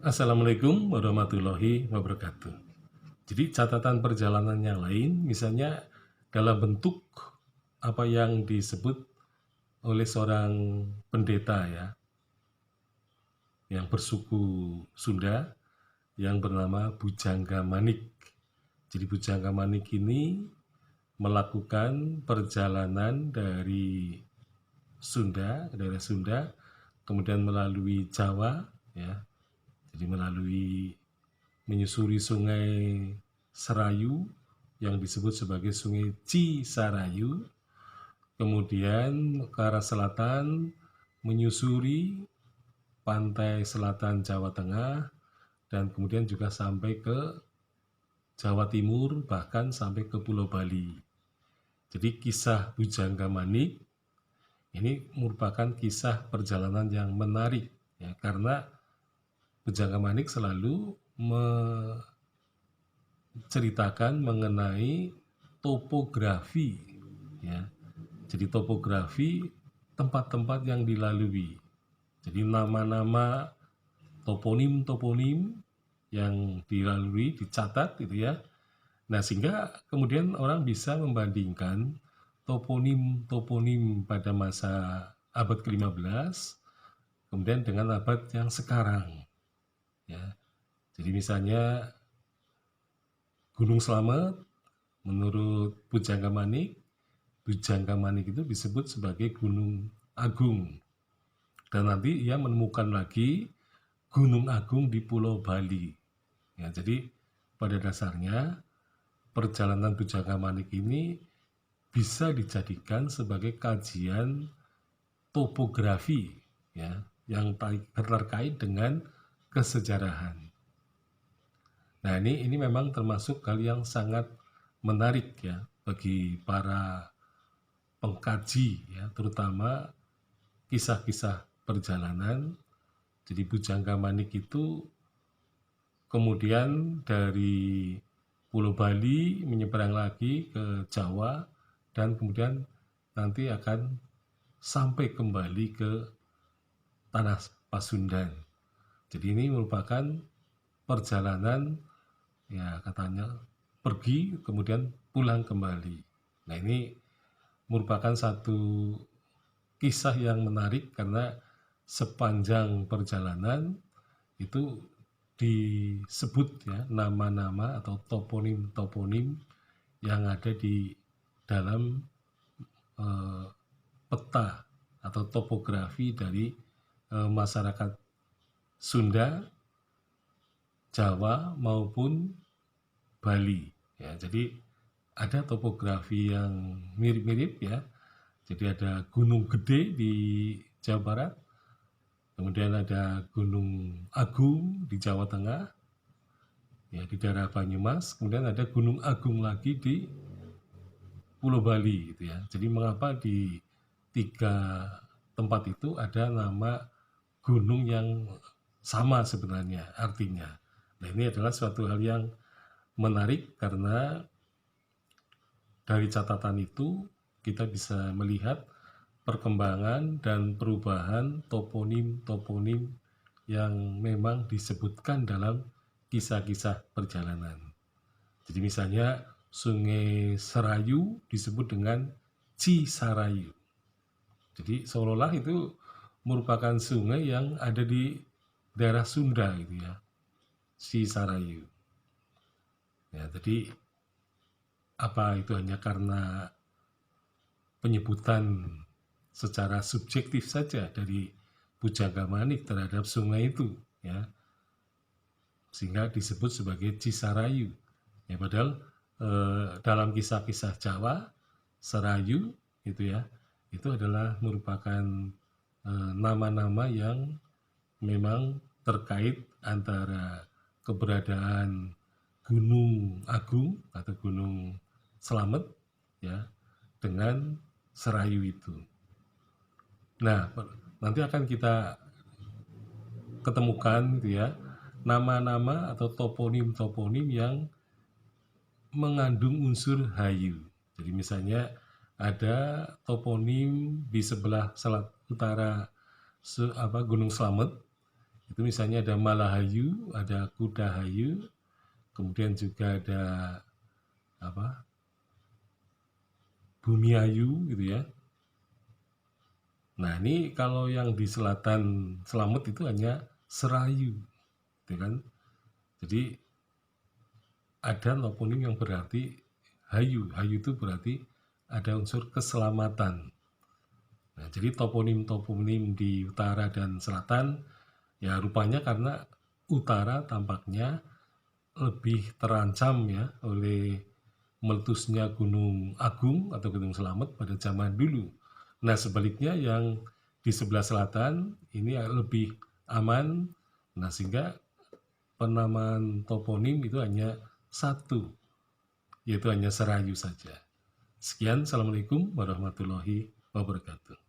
Assalamualaikum warahmatullahi wabarakatuh. Jadi catatan perjalanan yang lain, misalnya dalam bentuk apa yang disebut oleh seorang pendeta ya, yang bersuku Sunda, yang bernama Bujangga Manik. Jadi Bujangga Manik ini melakukan perjalanan dari Sunda, daerah Sunda, kemudian melalui Jawa, ya, jadi menyusuri sungai Serayu yang disebut sebagai sungai Cisarayu, kemudian ke arah selatan menyusuri pantai selatan Jawa Tengah, dan kemudian juga sampai ke Jawa Timur, bahkan sampai ke Pulau Bali. Jadi kisah Bujangga Manik ini merupakan kisah perjalanan yang menarik ya, karena Bujangga Manik selalu menceritakan mengenai topografi ya. Jadi topografi tempat-tempat yang dilalui. Jadi nama-nama toponim-toponim yang dilalui dicatat gitu ya. Nah, sehingga kemudian orang bisa membandingkan toponim-toponim pada masa abad ke-15 kemudian dengan abad yang sekarang ya. Jadi misalnya Gunung Slamet menurut Bujangga Manik itu disebut sebagai Gunung Agung. Dan nanti ia menemukan lagi Gunung Agung di Pulau Bali. Ya, jadi pada dasarnya perjalanan Bujangga Manik ini bisa dijadikan sebagai kajian topografi ya, yang terkait dengan kesejarahan. Nah, ini memang termasuk hal yang sangat menarik ya bagi para pengkaji ya, terutama kisah-kisah perjalanan. Jadi Bujangga Manik itu kemudian dari Pulau Bali menyeberang lagi ke Jawa dan kemudian nanti akan sampai kembali ke tanah Pasundan. Jadi ini merupakan perjalanan ya katanya pergi kemudian pulang kembali. Nah, ini merupakan satu kisah yang menarik karena sepanjang perjalanan itu disebut ya nama-nama atau toponim-toponim yang ada di dalam peta atau topografi dari masyarakat Sunda, Jawa maupun Bali ya. Jadi ada topografi yang mirip-mirip ya. Jadi ada Gunung Gede di Jawa Barat, kemudian ada Gunung Agung di Jawa Tengah, ya di daerah Banyumas, kemudian ada Gunung Agung lagi di Pulau Bali gitu ya. Jadi mengapa di tiga tempat itu ada nama gunung yang sama sebenarnya artinya. Nah, ini adalah suatu hal yang menarik karena dari catatan itu kita bisa melihat perkembangan dan perubahan toponim-toponim yang memang disebutkan dalam kisah-kisah perjalanan. Jadi misalnya Sungai Serayu disebut dengan Cisarayu. Jadi seolah-olah itu merupakan sungai yang ada di daerah Sunda gitu ya, Cisarayu. Ya, jadi apa itu hanya karena penyebutan secara subjektif saja dari Bujangga Manik terhadap sungai itu ya, sehingga disebut sebagai Cisarayu ya, padahal dalam kisah-kisah Jawa Serayu itu ya, itu adalah merupakan nama-nama yang memang terkait antara keberadaan Gunung Agung atau Gunung Slamet ya dengan Serayu itu. Nah, nanti akan kita ketemukan gitu ya, nama-nama atau toponim-toponim yang mengandung unsur Hayu. Jadi misalnya ada toponim di sebelah utara Gunung Slamet Itu misalnya ada Malahayu, ada Kudahayu, kemudian juga ada apa? Bumiayu gitu ya. Nah, ini kalau yang di selatan Slamet itu hanya Serayu, gitu kan. Jadi ada toponim yang berarti hayu. Hayu itu berarti ada unsur keselamatan. Nah, jadi toponim-toponim di utara dan selatan ya rupanya karena utara tampaknya lebih terancam ya oleh meletusnya Gunung Agung atau Gunung Slamet pada zaman dulu. Nah, sebaliknya yang di sebelah selatan ini lebih aman. Nah, sehingga penamaan toponim itu hanya satu, yaitu hanya Serayu saja. Sekian, Assalamualaikum warahmatullahi wabarakatuh.